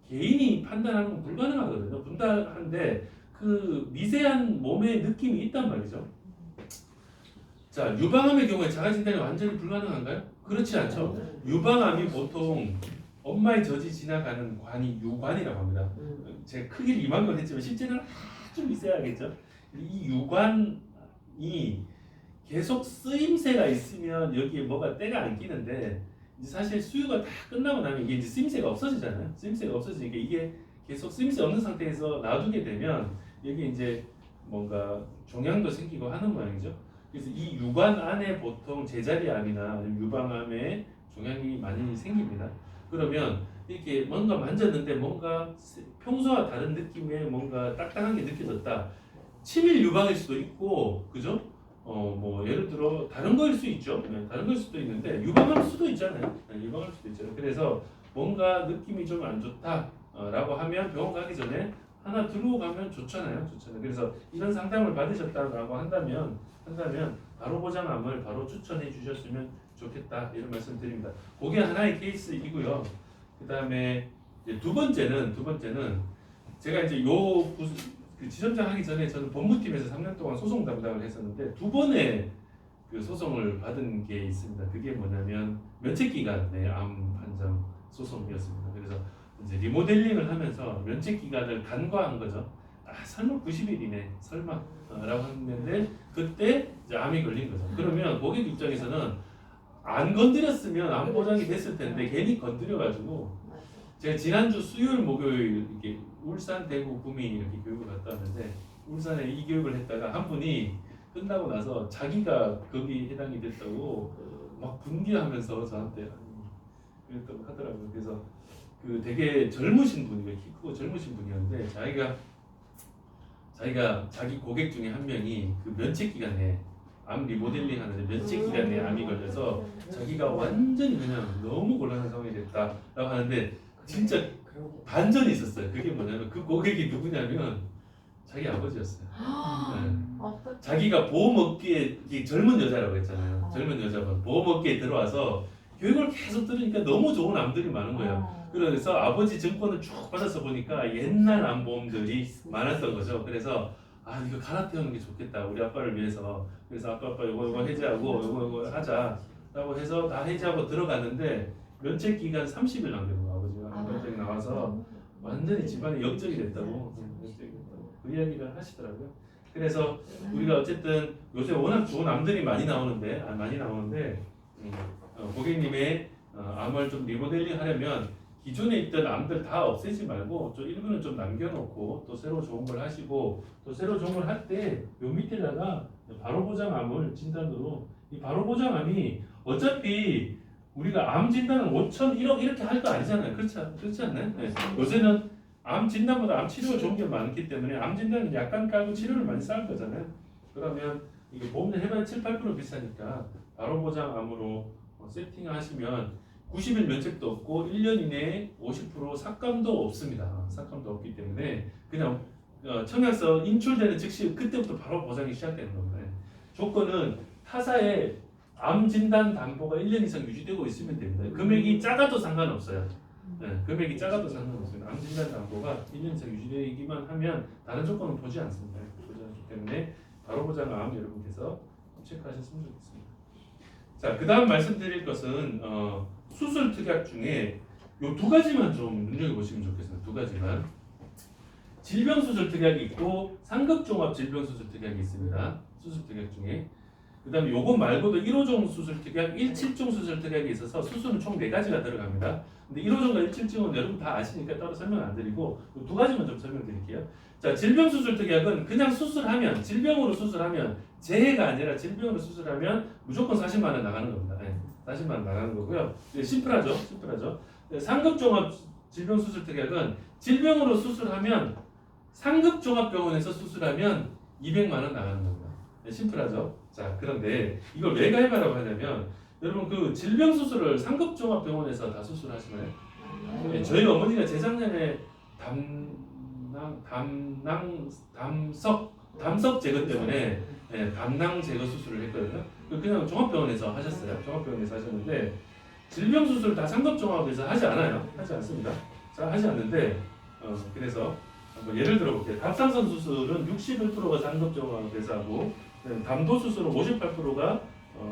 개인이 판단하는 건 불가능하거든요. 분단한데 그 미세한 몸의 느낌이 있단 말이죠. 자, 유방암의 경우에 자가진단이 완전히 불가능한가요? 그렇지 않죠. 유방암이 보통 엄마의 젖이 지나가는 관이 유관이라고 합니다. 제가 크기를 이만큼 했지만 실제는 아주 미세하겠죠. 이 유관이 계속 쓰임새가 있으면 여기에 뭐가 때가 안 끼는데 이제 사실 수유가 다 끝나고 나면 이게 이제 쓰임새가 없어지잖아요. 쓰임새가 없어지니까 이게 계속 쓰임새 없는 상태에서 놔두게 되면 여기 이제 뭔가 종양도 생기고 하는 모양이죠. 그래서 이 유관 안에 보통 제자리암이나 아니면 유방암에 종양이 많이 생깁니다. 그러면 이렇게 뭔가 만졌는데 뭔가 평소와 다른 느낌의 뭔가 딱딱한 게 느껴졌다. 치밀 유방일 수도 있고, 그죠? 뭐 예를 들어 다른 거일 수 있죠. 네, 다른 거일 수도 있는데 유방할 수도 있잖아요. 네, 유방할 수도 있잖아요. 그래서 뭔가 느낌이 좀 안 좋다라고 하면 병원 가기 전에 하나 들고 가면 좋잖아요. 그래서 이런 상담을 받으셨다고 한다면 바로 보장암을 바로 추천해 주셨으면 좋겠다 이런 말씀 드립니다. 그게 하나의 케이스이고요. 그 다음에 두 번째는 제가 이제 그 지점장 하기 전에 저는 법무팀에서 3년 동안 소송 담당을 했었는데 두 번의 그 소송을 받은 게 있습니다. 그게 뭐냐면 면책기간의 암 판정 소송이었습니다. 그래서 이제 리모델링을 하면서 면책기간을 간과한 거죠. 설마 90일이네 설마라고 했는데 그때 이제 암이 걸린 거죠. 그러면 고객 입장에서는 안 건드렸으면 암 보장이 됐을 텐데 괜히 건드려가지고 제가 지난주 수요일 목요일 이렇게 울산 대구 구미 이렇게 교육을 갔다 왔는데 울산에 이 교육을 했다가 한 분이 끝나고 나서 자기가 거기 해당이 됐다고 막 분개하면서 저한테 그랬다고 하더라고요. 그래서 그 되게 젊으신 분이에요. 키 크고 젊으신 분이었는데 자기 고객 중에 한 명이 그 면책 기간에 암 리모델링 하는데 면책 기간에 암이 걸려서 자기가 완전히 그냥 너무 곤란한 상황이 됐다라고 하는데 진짜 반전이 있었어요. 그게 뭐냐면 그 고객이 누구냐면 자기 아버지였어요. 네. 자기가 보험업계에 젊은 여자라고 했잖아요. 젊은 여자분 보험업계에 들어와서 교육을 계속 들으니까 너무 좋은 암들이 많은 거예요. 그래서 아버지 증권을 쭉 받아서 보니까 옛날 암보험들이 많았던 거죠. 그래서 이거 갈아태우는 게 좋겠다 우리 아빠를 위해서. 그래서 아빠 이거 해지하고 이거 하자라고 해서 다 해지하고 들어갔는데 면책 기간 30일 남겨놓은 아버지가 갑자기 나와서 완전히 집안이 역적이 됐다고 그 이야기를 하시더라고요. 그래서 우리가 어쨌든 요새 워낙 좋은 암들이 많이 나오는데 고객님의 암을 좀 리모델링 하려면 기존에 있던 암들 다 없애지 말고 좀 일부는 좀 남겨놓고 또 새로 좋은 걸 하시고 또 새로 좋은 걸 할 때 요 밑에다가 바로 보장암을 진단으로 이 바로 보장암이 어차피 우리가 암 진단은 5천 1억 이렇게 할 거 아니잖아요. 그렇지 않나요? 네. 요새는 암 진단보다 암 치료가 좋은 게 많기 때문에 암 진단은 약간 깔고 치료를 많이 쌓을 거잖아요. 그러면 이게 보험료 해봐야 7, 8% 비싸니까 바로 보장암으로 세팅하시면 90일 면책도 없고 1년 이내에 50% 삭감도 없습니다. 삭감도 없기 때문에 그냥 청약서 인출되는 즉시 그때부터 바로 보장이 시작되는 겁니다. 조건은 타사의 암 진단 담보가 1년 이상 유지되고 있으면 됩니다. 금액이 작아도 상관없어요. 네, 금액이 작아도 상관없습니다. 암 진단 담보가 1년 이상 유지되기만 하면 다른 조건은 보지 않습니다. 보지 않기 때문에 바로 보장 암 여러분께서 체크하셨으면 좋겠습니다. 자, 그 다음 말씀드릴 것은 수술 특약 중에 요 두 가지만 좀 눈여겨보시면 좋겠어요. 두 가지만. 질병수술 특약이 있고 상급종합 질병수술 특약이 있습니다. 수술 특약 중에. 그 다음에 요거 말고도 1호종 수술 특약, 1.7종 수술 특약이 있어서 수술은 총 4가지가 들어갑니다. 근데 1호종과 1.7종은 여러분 다 아시니까 따로 설명 안 드리고 두 가지만 좀 설명드릴게요. 자, 질병수술 특약은 그냥 수술하면, 질병으로 수술하면, 재해가 아니라 질병으로 수술하면 무조건 40만 원 나가는 겁니다. 네, 40만 원 나가는 거고요. 네, 심플하죠. 네, 상급종합 질병수술 특약은 질병으로 수술하면 상급종합병원에서 수술하면 200만 원 나가는 겁니다. 네, 심플하죠. 자, 그런데 이걸 왜 가입하라고 하냐면 여러분 그 질병 수술을 상급종합병원에서 다 수술하시나요? 네, 저희 어머니가 재작년에 담석 제거 때문에 담낭 제거 수술을 했거든요. 그냥 종합병원에서 하셨어요. 종합병원에서 하셨는데 질병 수술 다 상급종합에서 하지 않아요. 하지 않습니다. 자, 하지 않는데 그래서 한번 예를 들어볼게요. 갑상선 수술은 61%가 상급종합에서 하고 담도 수술은 58%가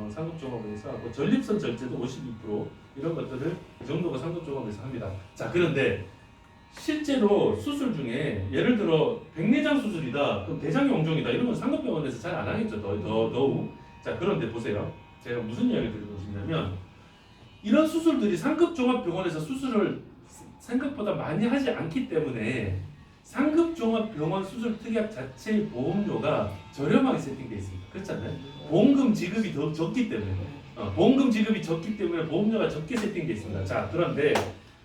상급종합에서 하고 전립선 절제도 52% 이런 것들을 그 정도가 상급종합에서 합니다. 자, 그런데 실제로 수술 중에 예를 들어 백내장 수술이다, 그럼 대장용종이다 이런 건 상급병원에서 잘 안 하겠죠. 더욱. 자, 그런데 보세요. 제가 무슨 이야기를 드리고 싶냐면 이런 수술들이 상급종합병원에서 수술을 생각보다 많이 하지 않기 때문에 상급 종합 병원 수술 특약 자체의 보험료가 저렴하게 세팅되어 있습니다. 그렇잖아요. 보험금 지급이 더 적기 때문에 보험금 지급이 적기 때문에 보험료가 적게 세팅되어 있습니다. 자, 그런데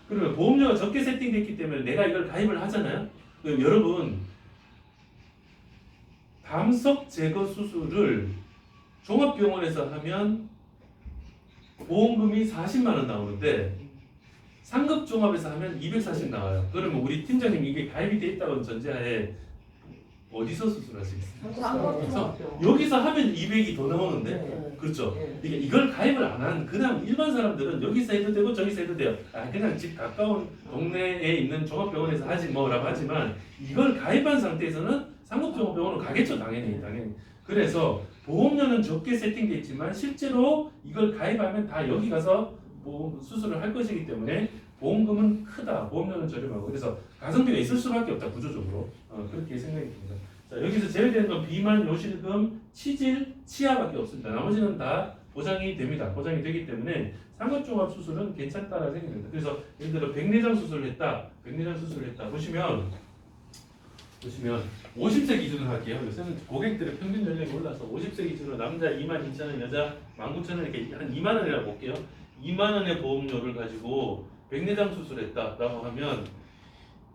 그러면 보험료가 적게 세팅됐기 때문에 내가 이걸 가입을 하잖아요. 그럼 여러분 담석 제거 수술을 종합병원에서 하면 보험금이 40만 원 나오는데 상급 종합에서 하면 240 나와요. 그러면 우리 팀장님 이게 가입이 돼 있다는 전제하에 어디서 수술할 수 있어요? 그래서 여기서 하면 200이 더 나오는데 그렇죠. 그러니까 이걸 가입을 안 한 그냥 일반 사람들은 여기서 해도 되고 저기서 해도 돼요. 그냥 집 가까운 동네에 있는 종합병원에서 하지 뭐라고 하지만 이걸 가입한 상태에서는 상급 종합병원으로 가겠죠. 당연히. 그래서 보험료는 적게 세팅돼 있지만 실제로 이걸 가입하면 다 여기 가서 수술을 할 것이기 때문에 보험금은 크다, 보험료는 저렴하고 그래서 가성비가 있을 수밖에 없다 구조적으로 그렇게 생각이 듭니다. 자, 여기서 제외되는 건 비만, 요실금, 치질, 치아밖에 없습니다. 나머지는 다 보장이 됩니다. 보장이 되기 때문에 상급종합 수술은 괜찮다라는 생각이 듭니다. 그래서 예를 들어 백내장 수술을 했다, 보시면 50세 기준으로 할게요. 요새는 고객들의 평균 연령이 올라서 50세 기준으로 남자 22,000원, 여자 19,000원 이렇게 한 2만 원이라고 볼게요. 2만 원의 보험료를 가지고 백내장 수술했다라고 하면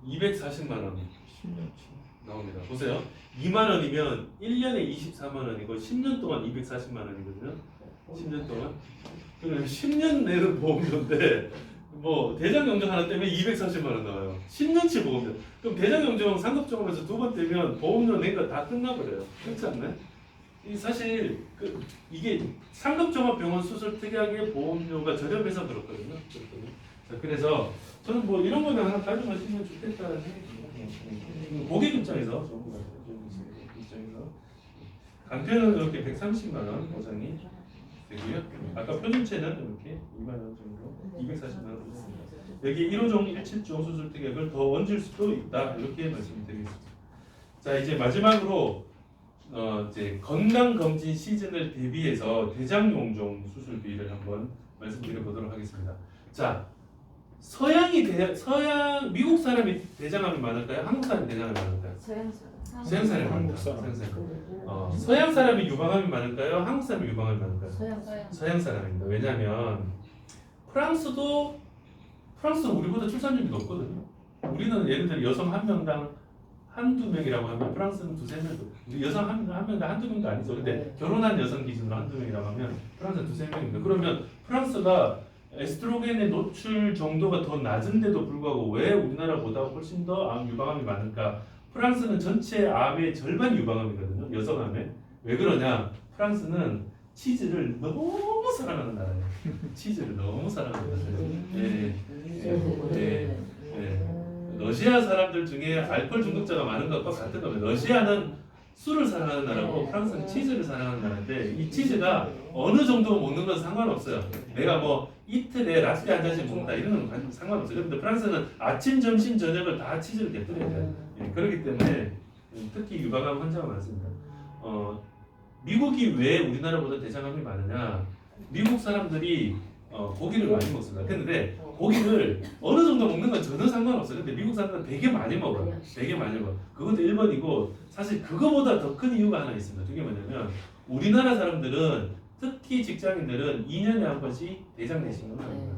240만 원이 10년치 나옵니다. 보세요. 2만 원이면 1년에 24만 원이고 10년 동안 240만 원이거든요. 10년 동안. 그러면 10년 내는 보험료인데 뭐 대장 영정 하나 때문에 240만 원 나와요. 10년치 보험료. 그럼 대장 영정 상급종합에서 두 번 떼면 보험료 낸 거 다 끝나버려요. 그렇지 않나요? 사실 이게 상급종합병원 수술 특약의 보험료가 저렴해서 그렇거든요. 자, 그래서 저는 뭐 이런 거는 하나 가져가시면 좋겠다는 생각이 듭니다. 고객 입장에서 좋은 거 같아요. 고객 입장에서 간편은 이렇게 130만 원 보장이 되고요. 아까 표준체는 이렇게 2만 원 정도, 240만 원 있습니다. 여기 1호종, 17종 수술 특약을 더 얹을 수도 있다 이렇게 말씀드리겠습니다. 자, 이제 마지막으로 이제 건강검진 시즌을 대비해서 대장용종 수술비를 한번 말씀드려보도록 하겠습니다. 자, 미국 사람이 대장암이 많을까요? 한국 사람이 대장암이 많을까요? 서양 사람이 한국 많을까요? 사람. 서양 사람이 유방암이 많을까요? 한국 사람이 유방암이 많을까요? 서양. 서양 사람입니다. 왜냐하면 프랑스는 우리보다 출산율이 높거든요. 우리는 예를 들어 여성 한 명당 한두 명이라고 하면 프랑스는 두세 명, 여성 한 명당 한두 명도 아니죠. 근데 결혼한 여성 기준으로 한두 명이라고 하면 프랑스는 두세 명입니다. 그러면 프랑스가 에스트로겐의 노출 정도가 더 낮은데도 불구하고 왜 우리나라보다 훨씬 더 암 유방암이 많을까? 프랑스는 전체 암의 절반 유방암이거든요. 여성암의. 왜 그러냐? 프랑스는 치즈를 너무 사랑하는 나라예요. 치즈를 너무 사랑하는 나라예요. 러시아 사람들 중에 알코올 중독자가 많은 것과 같은 겁니다. 러시아는 술을 사랑하는 나라고 프랑스는 치즈를 사랑하는 나라인데 이 치즈가 어느 정도 먹는 건 상관없어요. 내가 뭐 이틀에 라떼 한 잔씩 먹는다 이런 건 상관없어요. 그런데 프랑스는 아침, 점심, 저녁을 다 치즈를 곁들여야 돼요. 그렇기 때문에 특히 유방암 환자가 많습니다. 미국이 왜 우리나라보다 대장암이 많으냐? 미국 사람들이 고기를 많이 먹습니다. 근데 고기를 어느 정도 먹는 건 전혀 상관없어요. 근데 미국 사람들은 되게 많이 먹어요. 되게 많이 먹어. 그것도 1번이고 사실 그거보다 더 큰 이유가 하나 있습니다. 그게 뭐냐면 우리나라 사람들은 특히 직장인들은 2년에 한 번씩 대장 내시경을 합니다.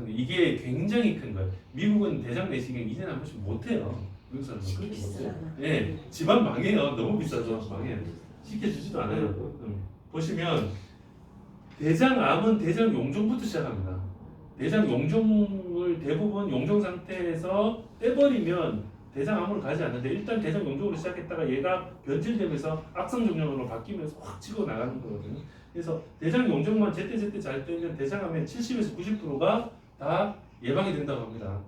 이게 굉장히 큰 거예요. 미국은 대장 내시경 2년에 한 번씩 못 해요. 미국 사람은 그렇게 못 해요. 네, 집안 망해요. 너무 비싸서 망해요. 시켜주지도 않아요. 보시면 대장암은 대장 용종부터 시작합니다. 대장 용종을 대부분 용종 상태에서 떼버리면 대장암으로 가지 않는데 일단 대장 용종으로 시작했다가 얘가 변질되면서 악성 종양으로 바뀌면서 확 치고 나가는 거거든요. 그래서 대장 용종만 제때 잘 떼면 대장암의 70에서 90%가 다 예방이 된다고 합니다.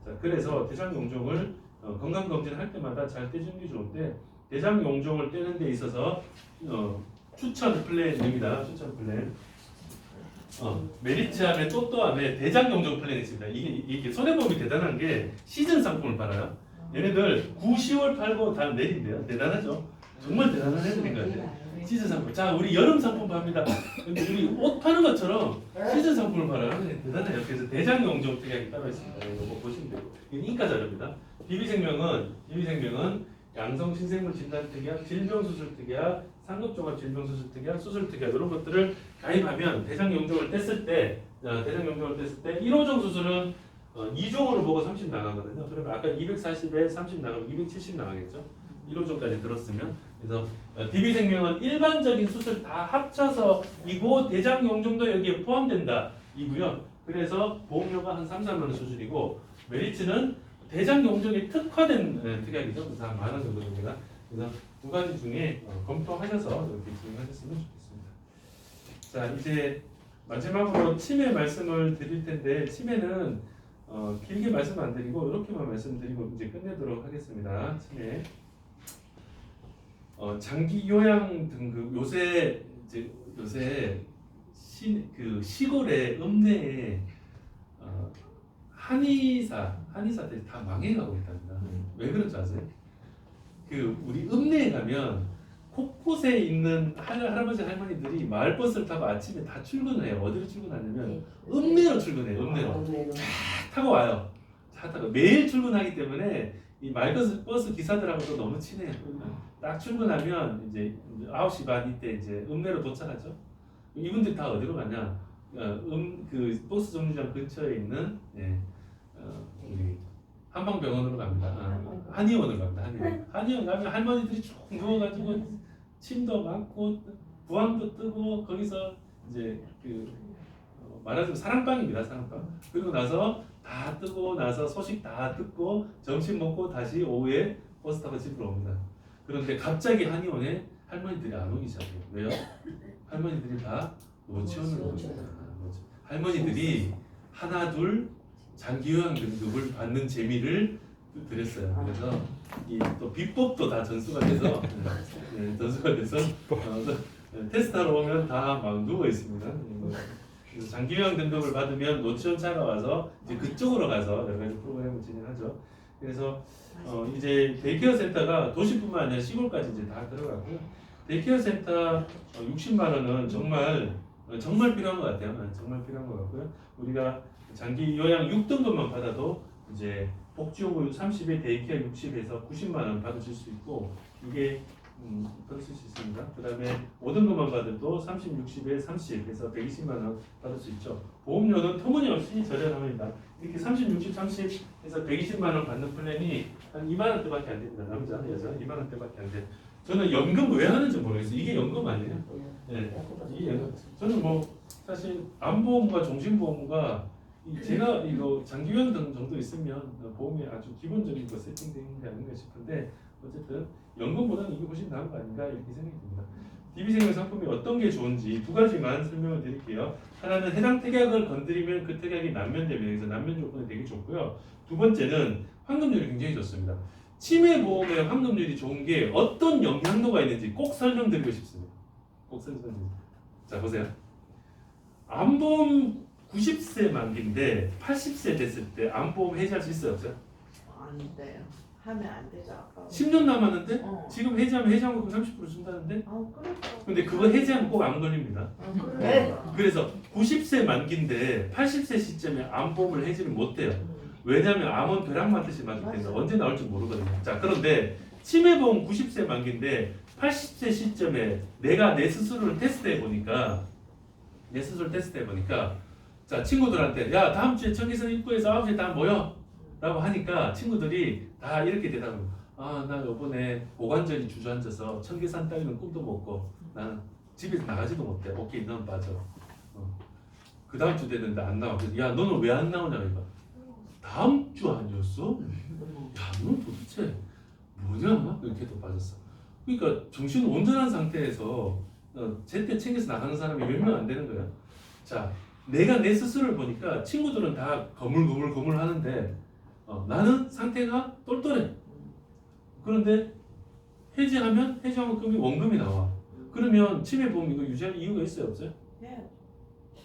자, 그래서 대장 용종을 건강 검진할 때마다 잘 떼주는 게 좋은데 대장 용종을 떼는 데 있어서 추천 플랜입니다. 추천 플랜. 메리츠암에 또또암에 대장 용종 플랜이 있습니다. 이게 손해보험이 대단한 게 시즌 상품을 팔아요. 얘네들 9, 10월 팔고 다 내린대요. 대단하죠. 정말 대단한 애들인 것 같아요. 시즌 상품. 자, 우리 여름 상품 팝니다. 근데 우리 옷 파는 것처럼 시즌 상품을 팔아요. 대단해요. 그래서 대장 용종 특약이 따로 있습니다. 이거 보시면 되고. 이건 인가 자료입니다. DB생명은 양성 신생물 진단 특약, 질병 수술 특약, 상급종합 질병 수술 특약, 수술 특약 이런 것들을 가입하면 대장 용종을 뗐을 때 1호종 수술은 2종으로 보고 30 나가거든요. 그러면 아까 240에 30 나가면 270 나가겠죠. 1호종까지 들었으면. 그래서 DB생명은 일반적인 수술 다 합쳐서 이고 대장 용종도 여기에 포함된다 이고요. 그래서 보험료가 한 3, 4만 원 수준이고 메리츠는 대장 용종에 특화된 특약이죠. 그래서 한 10,000원 정도 됩니다. 그래서 두 가지 중에 검토하셔서 이렇게 진행하셨으면 좋겠습니다. 자, 이제 마지막으로 치매 말씀을 드릴 텐데 치매는 길게 말씀 안 드리고 이렇게만 말씀드리고 이제 끝내도록 하겠습니다. 치매 장기 요양 등급 요새 시골의 읍내에 한의사들이 다 망해가고 있답니다. 왜 그런지 아세요? 그 우리 읍내에 가면 곳곳에 있는 할아버지 할머니들이 마을버스를 타고 아침에 다 출근을 해요. 어디로 출근하냐면 읍내로 출근해요. 읍내로 차 타고 와요. 차 타고 매일 출근하기 때문에 이 마을버스 기사들하고도 너무 친해요. 딱 출근하면 이제 9시 반 이때 이제 읍내로 도착하죠. 이분들이 다 어디로 가냐? 그 버스 정류장 근처에 있는 우리 한방병원으로 갑니다. 한의원으로 갑니다. 한의원 가면 할머니들이 쭉 누워가지고 침도 맞고 부항도 뜨고 거기서 이제 말하자면 사랑방입니다. 사랑방. 그리고 나서 다 뜨고 나서 소식 다 듣고 점심 먹고 다시 오후에 버스 타고 집으로 옵니다. 그런데 갑자기 한의원에 할머니들이 안 오기 시작해요. 왜요? 할머니들이 다 노치원으로 오고 있습니다. 할머니들이 하나 둘 장기요양 등급을 받는 재미를 드렸어요. 그래서 이 또 비법도 다 전수가 돼서 테스트하러 오면 다 막 누워 있습니다. 그래서 장기요양 등급을 받으면 노치원차가 와서 이제 그쪽으로 가서 여러 가지 프로그램을 진행하죠. 그래서 이제 데이케어 센터가 도시뿐만 아니라 시골까지 이제 다 들어가고요. 데이케어 센터 60만 원은 정말 필요한 것 같아요. 정말 필요한 것 같고요. 우리가 장기 요양 6등급만 받아도 이제 복지요구 30에 데이케어 60에서 90만 원 받으실 수 있고 이게 받으실 수 있습니다. 그 다음에 5등급만 받아도 30, 60에 30에서 120만 원 받을 수 있죠. 보험료는 터무니없이 저렴합니다. 이렇게 30, 60, 30에서 120만 원 받는 플랜이 한 2만 원대밖에 안 됩니다. 남자, 여자 2만 원대밖에 안 돼요. 저는 연금 왜 하는지 모르겠어요. 이게 연금 아니에요? 네. 이게 연금. 저는 뭐 사실 암보험과 종신보험과 제가 이거 장기요양 등 정도 있으면 보험이 아주 기본적인 거 세팅되는 게 아닌가 싶은데 어쨌든 연금보다는 이게 훨씬 나은 거 아닌가 이렇게 생각이 듭니다. DB생명 상품이 어떤 게 좋은지 두 가지만 설명을 드릴게요. 하나는 해당 특약을 건드리면 그 특약이 난면되면 그래서 난면 조건이 되게 좋고요. 두 번째는 환급률이 굉장히 좋습니다. 치매 보험의 환급률이 좋은 게 어떤 영향도가 있는지 꼭 설명드리고 싶습니다. 꼭 설명드립니다. 자 보세요. 암보험 90세 만기인데 80세 됐을 때 암보험 해지할 수 있어요 없어요? 안 돼요. 하면 안 되죠. 아까. 10년 남았는데 지금 해지하면 해지한금 30% 준다는데 그렇죠. 근데 그거 해지하면 꼭 안 걸립니다. 네. 그래서 90세 만기인데 80세 시점에 암보험을 해지를 못해요. 왜냐하면 암은 벼락 맞듯이 맞기 때문에 언제 나올지 모르거든요. 자 그런데 치매보험 90세 만기인데 80세 시점에 내가 내 스스로를 테스트해 보니까 자 친구들한테 야 다음 주에 청계천 입구에서 9시에 다 모여 라고 하니까 친구들이 다 이렇게 대답을 나 요번에 고관절이 주저앉아서 청계산 따위는 꿈도 못 꿔. 나는 집에서 나가지도 못해. 오케이 넌 빠져. 그 다음 주 됐는데 안 나와. 그래서 야 너는 왜 안 나오냐고 이거. 다음 주 아니었어? 야 너는 도대체 뭐냐? 이렇게 또 빠졌어. 그러니까 정신 온전한 상태에서 제때 챙겨서 나가는 사람이 몇 명 안 되는 거야. 자 내가 내 스스로를 보니까 친구들은 다 거물거물 하는데 나는 상태가 똘똘해. 그런데 해지하면 금이 원금이 나와. 그러면 치매보험 이거 유지할 이유가 있어요 없어요? 네.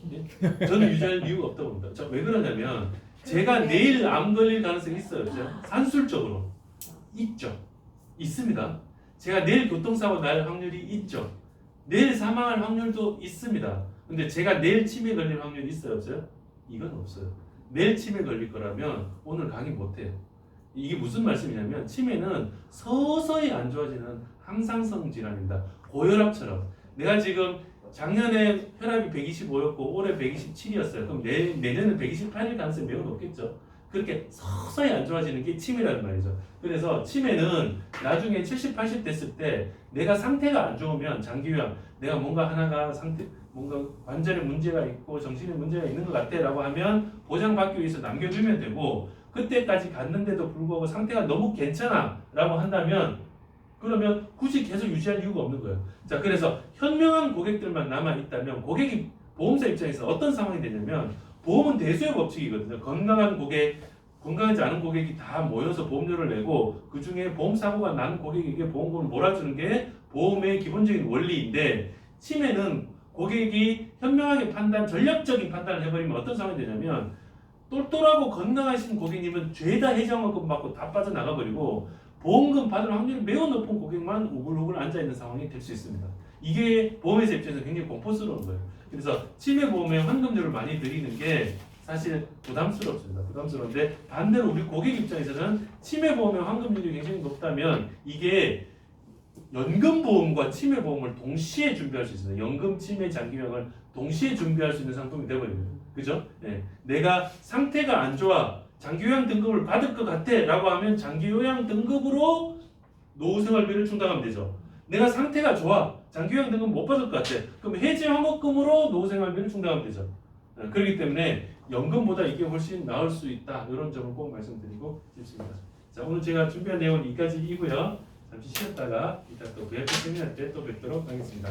네? 저는 유지할 이유가 없다고 봅니다. 자, 왜 그러냐면 제가 내일 암 걸릴 가능성이 있어요 없어요? 산술적으로 있죠. 있습니다. 제가 내일 교통사고 날 확률이 있죠. 내일 사망할 확률도 있습니다. 근데 제가 내일 치매 걸릴 확률이 있어요, 없어요? 이건 없어요. 내일 치매 걸릴 거라면 오늘 강의 못해요. 이게 무슨 말씀이냐면 치매는 서서히 안 좋아지는 항상성 질환입니다. 고혈압처럼 내가 지금 작년에 혈압이 125였고 올해 127이었어요. 그럼 내년은 128일 가능성이 매우 높겠죠. 그렇게 서서히 안 좋아지는 게 치매라는 말이죠. 그래서 치매는 나중에 70, 80 됐을 때 내가 상태가 안 좋으면 장기요양, 내가 뭔가 하나가 뭔가 관절에 문제가 있고 정신에 문제가 있는 것 같아라고 하면 보장받기 위해서 남겨주면 되고 그때까지 갔는데도 불구하고 상태가 너무 괜찮아라고 한다면 그러면 굳이 계속 유지할 이유가 없는 거예요. 자, 그래서 현명한 고객들만 남아 있다면 고객이 보험사 입장에서 어떤 상황이 되냐면 보험은 대수의 법칙이거든요. 건강한 고객, 건강하지 않은 고객이 다 모여서 보험료를 내고 그 중에 보험 사고가 난 고객에게 보험금을 몰아주는 게 보험의 기본적인 원리인데 치매는 고객이 현명하게 전략적인 판단을 해버리면 어떤 상황이 되냐면 똘똘하고 건강하신 고객님은 죄다 해장원금 받고 다 빠져나가 버리고 보험금 받을 확률이 매우 높은 고객만 우글우글 앉아있는 상황이 될 수 있습니다. 이게 보험회사 입장에서 굉장히 공포스러운 거예요. 그래서 치매보험에 환급료를 많이 드리는 게 사실 부담스럽습니다. 부담스러운데 반대로 우리 고객 입장에서는 치매보험의 환급률이 굉장히 높다면 이게 연금보험과 치매보험을 동시에 준비할 수 있습니다. 연금, 치매, 장기요양을 동시에 준비할 수 있는 상품이 되어버립니다. 그죠? 네. 내가 상태가 안 좋아 장기요양 등급을 받을 것 같아 라고 하면 장기요양 등급으로 노후생활비를 충당하면 되죠. 내가 상태가 좋아 장기요양 등급 못 받을 것 같아 그럼 해지환급금으로 노후생활비를 충당하면 되죠. 그렇기 때문에 연금보다 이게 훨씬 나을 수 있다 이런 점을 꼭 말씀드리고 싶습니다. 자, 오늘 제가 준비한 내용은 여기까지이고요. 잠시 쉬었다가 이따 또 VIP 세미나 때 또 뵙도록 하겠습니다.